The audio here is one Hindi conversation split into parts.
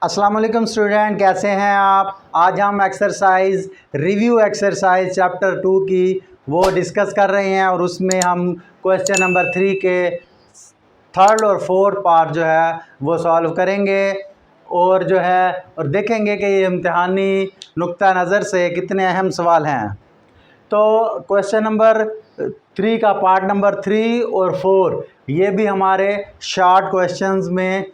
अस्सलाम वालेकुम स्टूडेंट, कैसे हैं आप। आज हम एक्सरसाइज रिव्यू एक्सरसाइज चैप्टर 2 की वो डिस्कस कर रहे हैं और उसमें हम क्वेश्चन नंबर 3 के थर्ड और फोर्थ पार्ट जो है वो सॉल्व करेंगे और और देखेंगे कि ये इम्तिहानी नुक्ता नज़र से कितने अहम सवाल हैं। तो क्वेश्चन नंबर 3 का पार्ट नंबर 3 और 4 ये भी हमारे शॉर्ट क्वेश्चंस में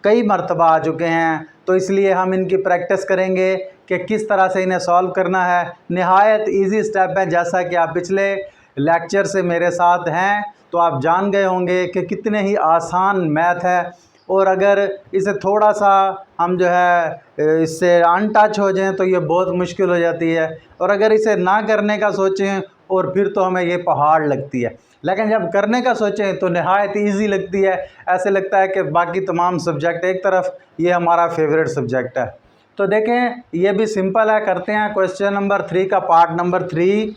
कई मरतबा आ चुके हैं, तो इसलिए हम इनकी प्रैक्टिस करेंगे कि किस तरह से इन्हें सॉल्व करना है। नहायत इजी स्टेप है, जैसा कि आप पिछले लेक्चर से मेरे साथ हैं तो आप जान गए होंगे कि कितने ही आसान मैथ है। और अगर इसे थोड़ा सा हम इससे अनटच हो जाएं तो ये बहुत मुश्किल हो जाती है, और अगर इसे ना करने का सोचें और फिर तो हमें ये पहाड़ लगती है, लेकिन जब करने का सोचें तो नहायत इजी लगती है। ऐसे लगता है कि बाकी तमाम सब्जेक्ट एक तरफ, ये हमारा फेवरेट सब्जेक्ट है। तो देखें, ये भी सिंपल है, करते हैं क्वेश्चन नंबर 3 का पार्ट नंबर 3।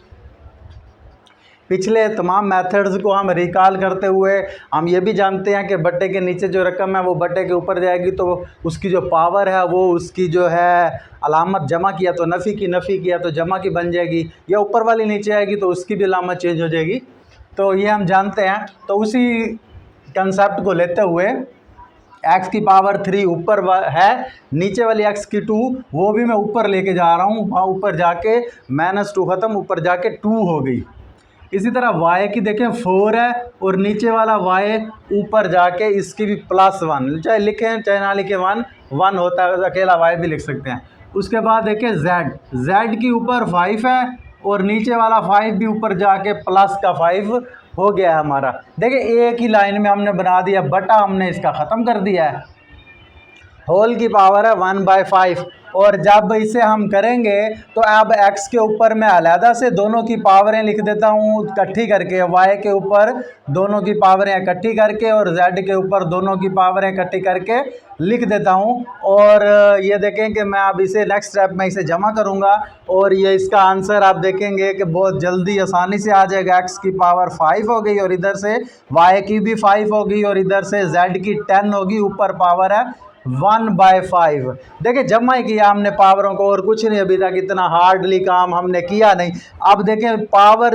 पिछले तमाम मेथड्स को हम रिकॉल करते हुए हम ये भी जानते हैं कि बट्टे के नीचे जो रकम है वो बट्टे के ऊपर जाएगी, तो उसकी जो पावर है वो उसकी अलामत जमा किया तो नफ़ी की, नफ़ी किया तो जमा की बन जाएगी, या ऊपर वाली नीचे आएगी तो उसकी भी अलामत चेंज हो जाएगी। तो ये हम जानते हैं। तो उसी कंसेप्ट को लेते हुए x की पावर 3 ऊपर है, नीचे वाली x की 2 वो भी मैं ऊपर लेके जा रहा हूँ, वहाँ ऊपर जाके -2 ख़त्म, ऊपर जाके 2 हो गई। इसी तरह y की देखें 4 है और नीचे वाला y ऊपर जाके इसकी भी +1, चाहे लिखें चाहे ना लिखें 1 होता है, अकेला y भी लिख सकते हैं। उसके बाद देखें z की ऊपर 5 है और नीचे वाला 5 भी ऊपर जाके प्लस का 5 हो गया है हमारा। देखिए एक ही लाइन में हमने बना दिया, बटा हमने इसका ख़त्म कर दिया है। होल की पावर है 1/5, और जब इसे हम करेंगे तो अब x के ऊपर मैं अलहदा से दोनों की पावरें लिख देता हूँ इकट्ठी करके, y के ऊपर दोनों की पावरें इकट्ठी करके और z के ऊपर दोनों की पावरें इकट्ठी करके लिख देता हूँ। और ये देखें कि मैं अब इसे नेक्स्ट स्टेप में इसे जमा करूँगा और ये इसका आंसर आप देखेंगे कि बहुत जल्दी आसानी से आ जाएगा। x की पावर 5 हो गई और इधर से y की भी 5 हो गई और इधर से z की 10 होगी, ऊपर पावर है 1/5। देखिए जमा ही किया हमने पावरों को और कुछ नहीं, अभी तक इतना हार्डली काम हमने किया नहीं। अब देखें पावर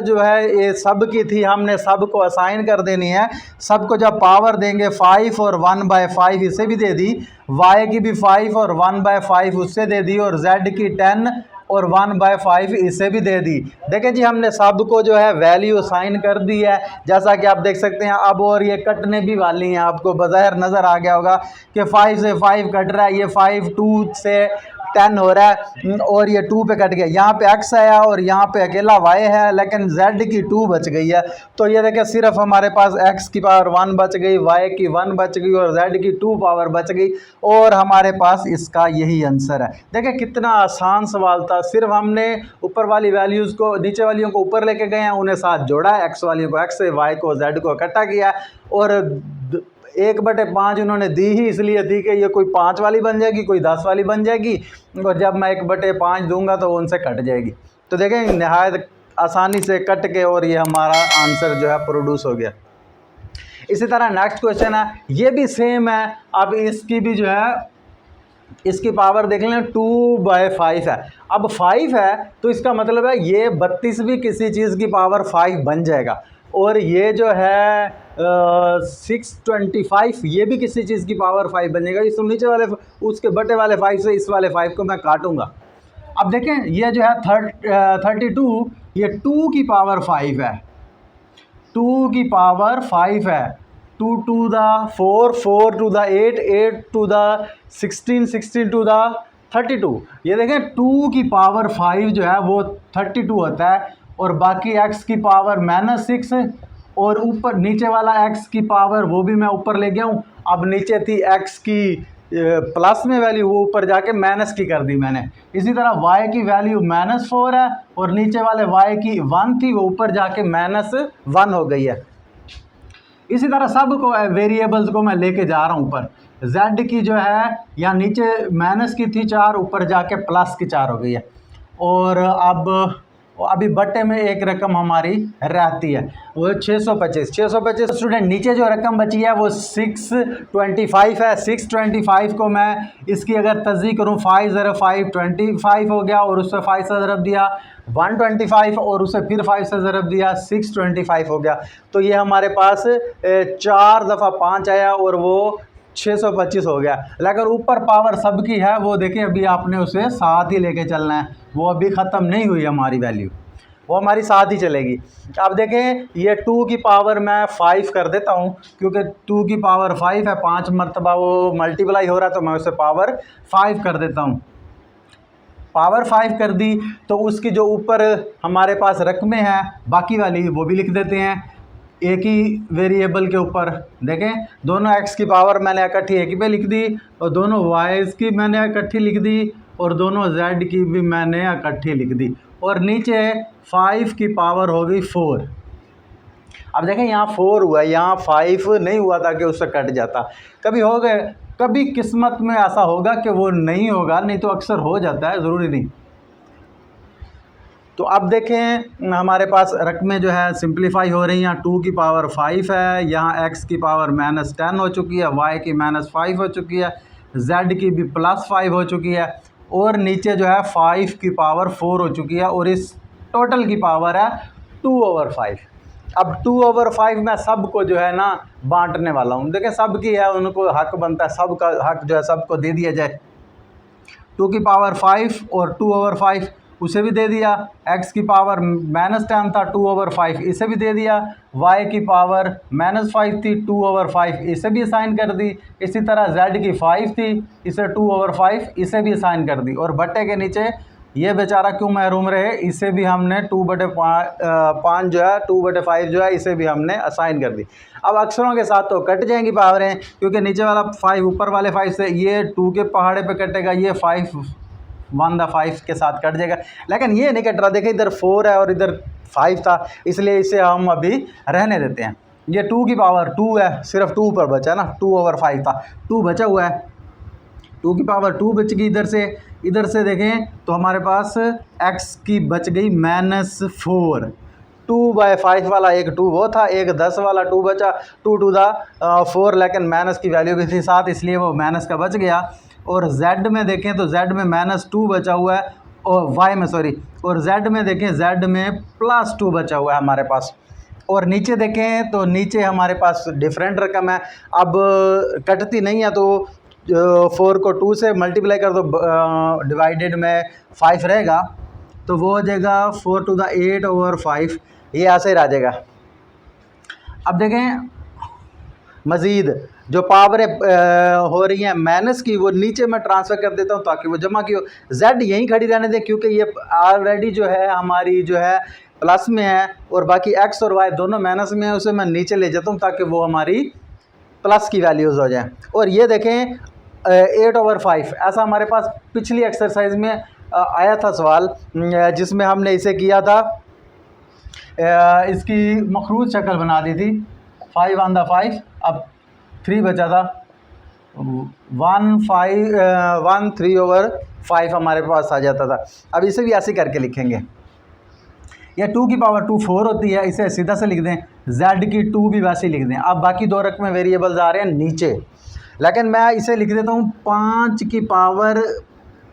ये सब की थी, हमने सबको असाइन कर देनी है। सबको जब पावर देंगे 5 और 1/5 इसे भी दे दी, y की भी 5 और 1/5 उससे दे दी, और z की 10 और 1/5 इसे भी दे दी। देखें जी हमने सबको वैल्यू असाइन कर दी है, जैसा कि आप देख सकते हैं। अब और ये कटने भी वाली हैं, आपको बज़ाहिर नज़र आ गया होगा कि 5 से 5 कट रहा है, ये 5 2 से 10 हो रहा है और ये 2 पे कट गया। यहाँ पे x आया और यहाँ पे अकेला y है, लेकिन z की 2 बच गई है। तो ये देखें सिर्फ हमारे पास x की पावर 1 बच गई, y की 1 बच गई और z की 2 पावर बच गई, और हमारे पास इसका यही आंसर है। देखें कितना आसान सवाल था, सिर्फ हमने ऊपर वाली वैल्यूज़ को नीचे वालियों को ऊपर लेके गए हैं, उन्हें साथ जोड़ा है, x वालियों को x से, y को z को इकट्ठा किया, और 1/5 उन्होंने दी ही इसलिए थी कि ये कोई 5 वाली बन जाएगी, कोई 10 वाली बन जाएगी, और जब मैं 1/5 दूंगा तो उनसे कट जाएगी। तो देखें नहायत आसानी से कट के और ये हमारा आंसर प्रोड्यूस हो गया। इसी तरह नेक्स्ट क्वेश्चन है, ये भी सेम है। अब इसकी भी इसकी पावर देख लें 2/5 है। अब 5 है तो इसका मतलब है ये 32 भी किसी चीज़ की पावर 5 बन जाएगा, और ये 625 ये भी किसी चीज़ की पावर 5 बन जाएगा। इस नीचे वाले उसके बटे वाले 5 से इस वाले 5 को मैं काटूंगा। अब देखें ये 32, ये 2 की पावर 5 है, 2 की पावर 5 है, 2 to the 4, 4 to the 8, 8 to the 16, 16 to the 32। ये देखें 2 की पावर 5 वो 32 होता है, और बाकी x की पावर -6, और ऊपर नीचे वाला x की पावर वो भी मैं ऊपर ले गया हूँ। अब नीचे थी x की प्लस में वैल्यू, वो ऊपर जाके माइनस की कर दी मैंने। इसी तरह y की वैल्यू -4 है और नीचे वाले y की 1 थी, वो ऊपर जाके -1 हो गई है। इसी तरह सब को वेरिएबल्स को मैं लेके जा रहा हूँ ऊपर। z की या नीचे माइनस की थी 4, ऊपर जाके प्लस की 4 हो गई है। और अब और अभी बट्टे में एक रकम हमारी रहती है, वो 625 स्टूडेंट। नीचे जो रकम बची है वो 625 है। 625 को मैं इसकी अगर तस्दीक करूँ, 5 ज़रा 5 25 हो गया, और उससे 5 से ज़रब दिया 125, और उसे फिर 5 से ज़रब दिया 625 हो गया। तो ये हमारे पास 4 दफ़ा 5 आया और वो 625 हो गया। लेकिन ऊपर पावर सबकी है, वो देखें अभी आपने उसे साथ ही लेके चलना है, वो अभी ख़त्म नहीं हुई हमारी वैल्यू, वो हमारी साथ ही चलेगी। अब देखें ये 2 की पावर मैं 5 कर देता हूँ, क्योंकि 2 की पावर 5 है, 5 मरतबा वो मल्टीप्लाई हो रहा है, तो मैं उसे पावर 5 कर देता हूँ। पावर 5 कर दी तो उसकी जो ऊपर हमारे पास रकमें हैं बाकी वाली, वो भी लिख देते हैं एक ही वेरिएबल के ऊपर। देखें दोनों x की पावर मैंने इकट्ठी एक पे लिख दी, और दोनों y की मैंने इकट्ठी लिख दी, और दोनों z की भी मैंने इकट्ठी लिख दी, और नीचे 5 की पावर हो गई 4। अब देखें यहाँ 4 हुआ, यहाँ 5 नहीं हुआ था कि उससे कट जाता। कभी हो गए, कभी किस्मत में ऐसा होगा कि वो नहीं होगा, नहीं तो अक्सर हो जाता है, ज़रूरी नहीं। तो अब देखें हमारे पास रकमें जो है सिंप्लीफाई हो रही हैं। 2 की पावर 5 है, यहाँ x की पावर -10 हो चुकी है, y की -5 हो चुकी है, z की भी +5 हो चुकी है, और नीचे जो है 5 की पावर 4 हो चुकी है, और इस टोटल की पावर है 2/5। अब 2/5 मैं सबको जो है ना बांटने वाला हूँ। देखें सबकी है, उनको हक बनता है, सबका हक जो है सबको दे दिया जाए। 2 की पावर 5 और 2/5 उसे भी दे दिया, x की पावर -10 था 2/5 इसे भी दे दिया, y की पावर -5 थी 2/5 इसे भी असाइन कर दी, इसी तरह z की 5 थी, इसे 2/5 इसे भी असाइन कर दी, और बट्टे के नीचे ये बेचारा क्यों महरूम रहे, इसे भी हमने 2/5 जो है 2/5 जो है इसे भी हमने असाइन कर दी। अब अक्षरों के साथ तो कट जाएंगी पावरें, क्योंकि नीचे वाला 5 ऊपर वाले 5 से, ये 2 के पहाड़े पे कटेगा, ये 5 1/5 के साथ कट जाएगा, लेकिन ये नहीं कट रहा। देखिए इधर 4 है और इधर 5 था, इसलिए इसे हम अभी रहने देते हैं। ये 2 की पावर 2 है, सिर्फ 2 पर बचा ना, 2/5 था, 2 बचा हुआ है, 2 की पावर 2 बच गई। इधर से देखें तो हमारे पास x की बच गई -4। 2/5 वाला एक 2 वो था, एक 10 वाला 2 बचा, 2 to the 4, लेकिन माइनस की वैल्यू भी थी साथ, इसलिए वो माइनस का बच गया। और z में देखें तो z में -2 बचा हुआ है, और y में सॉरी, और z में देखें z में +2 बचा हुआ है हमारे पास। और नीचे देखें तो नीचे हमारे पास डिफरेंट रकम है, अब कटती नहीं है, तो 4 को 2 से मल्टीप्लाई कर दो, डिवाइडेड में 5 रहेगा, तो वो हो जाएगा 4 to the 8/5, ये ऐसे ही रह जाएगा। अब देखें मज़ीद जो पावरें हो रही हैं माइनस की, वो नीचे मैं ट्रांसफ़र कर देता हूँ ताकि वो जमा की हो। z यहीं खड़ी रहने दें, क्योंकि ये ऑलरेडी जो है हमारी जो है प्लस में है, और बाकी x और y दोनों माइनस में है, उसे मैं नीचे ले जाता हूँ ताकि वो हमारी प्लस की वैल्यूज़ हो जाएँ। और ये देखें 8/5, ऐसा हमारे पास पिछली एक्सरसाइज में आया था सवाल, जिसमें हमने इसे किया था, इसकी मखरूज शक्ल बना दी थी 5/5, अब 3 बचा था, 1/3/5 हमारे पास आ जाता था। अब इसे भी ऐसे करके लिखेंगे, या 2 की पावर 2 4 होती है, इसे सीधा से लिख दें, z की 2 भी वैसे लिख दें। अब बाकी 2 रकमें वेरिएबल्स आ रहे हैं नीचे, लेकिन मैं इसे लिख देता हूँ 5 की पावर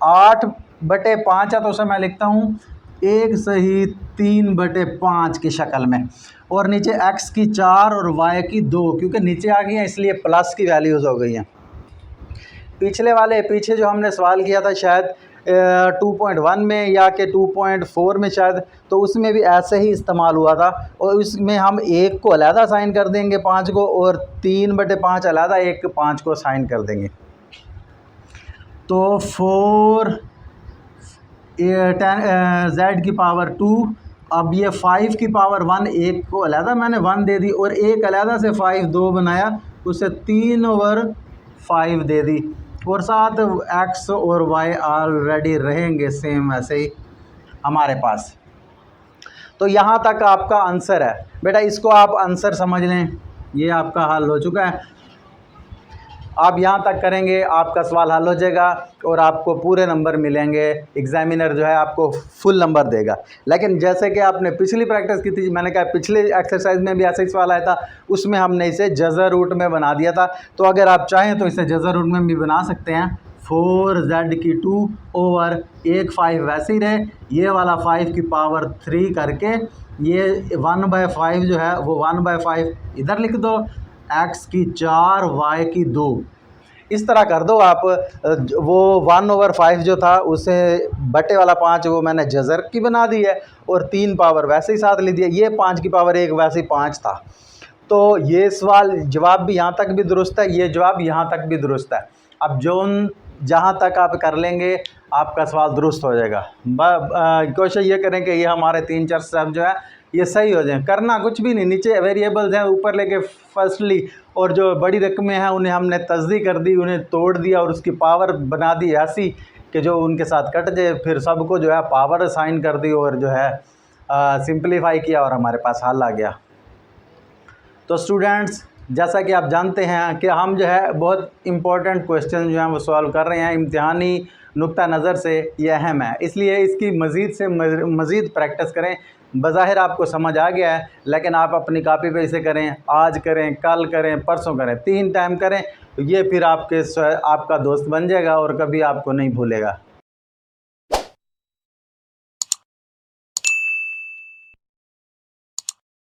8/5 है, तो उसे मैं लिखता हूँ 1 सही 3/5 की शक्ल में, और नीचे x की 4 और y की 2, क्योंकि नीचे आ गई हैं इसलिए प्लस की वैल्यूज़ हो गई हैं। पीछे जो हमने सवाल किया था शायद 2.1 में या कि 2.4 में शायद, तो उसमें भी ऐसे ही इस्तेमाल हुआ था, और उसमें हम 1 को अलहदा साइन कर देंगे 5 को, और 3/5 अलहदा 1 5 को साइन कर देंगे। तो 4 z की पावर 2, अब ये 5 की पावर 1, 1 को अलहदा मैंने 1 दे दी, और एक अलहदा से 5 2 बनाया, उसे 3/5 दे दी, और साथ x और y ऑलरेडी रहेंगे सेम ऐसे ही हमारे पास। तो यहाँ तक आपका आंसर है बेटा, इसको आप आंसर समझ लें, ये आपका हल हो चुका है। आप यहाँ तक करेंगे आपका सवाल हल हो जाएगा और आपको पूरे नंबर मिलेंगे। एग्जामिनर जो है आपको फुल नंबर देगा। लेकिन जैसे कि आपने पिछली प्रैक्टिस की थी, मैंने कहा पिछले एक्सरसाइज में भी ऐसा ही सवाल आया था, उसमें हमने इसे जज़र रूट में बना दिया था। तो अगर आप चाहें तो इसे जज़र रूट में भी बना सकते हैं। 4z² ओवर एक 5 वैसे ही रहे, ये वाला 5 की पावर 3 करके ये 1/5 जो है वो 1/5 इधर लिख दो, x की 4 y की 2 इस तरह कर दो आप। वो 1/5 जो था उसे बटे वाला 5 वो मैंने जज़र की बना दी है और 3 पावर वैसे ही साथ ले दिया। ये 5 की पावर 1 वैसे ही 5 था। तो ये सवाल जवाब भी यहाँ तक भी दुरुस्त है, ये जवाब यहाँ तक भी दुरुस्त है। अब जहाँ तक आप कर लेंगे आपका सवाल दुरुस्त हो जाएगा। कोशिश ये करें कि ये हमारे 3-4 स्टेप जो है ये सही हो जाए। करना कुछ भी नहीं, नीचे वेरिएबल्स हैं ऊपर लेके फर्स्टली, और जो बड़ी रकमें हैं उन्हें हमने तस्दीक कर दी, उन्हें तोड़ दिया और उसकी पावर बना दी ऐसी कि जो उनके साथ कट जाए। फिर सबको जो है पावर असाइन कर दी और जो है सिंप्लीफाई किया और हमारे पास हल आ गया। तो स्टूडेंट्स, जैसा कि आप जानते हैं कि हम जो है बहुत इम्पोर्टेंट क्वेश्चन जो हैं वो सॉल्व कर रहे हैं, इम्तिहानी नुक्ता नज़र से ये अहम है, इसलिए इसकी मज़ीद से मज़ीद प्रैक्टिस करें। बज़ाहिर आपको समझ आ गया है, लेकिन आप अपनी कापी पे इसे करें, आज करें, कल करें, परसों करें, 3 टाइम करें, तो ये फिर आपका दोस्त बन जाएगा और कभी आपको नहीं भूलेगा।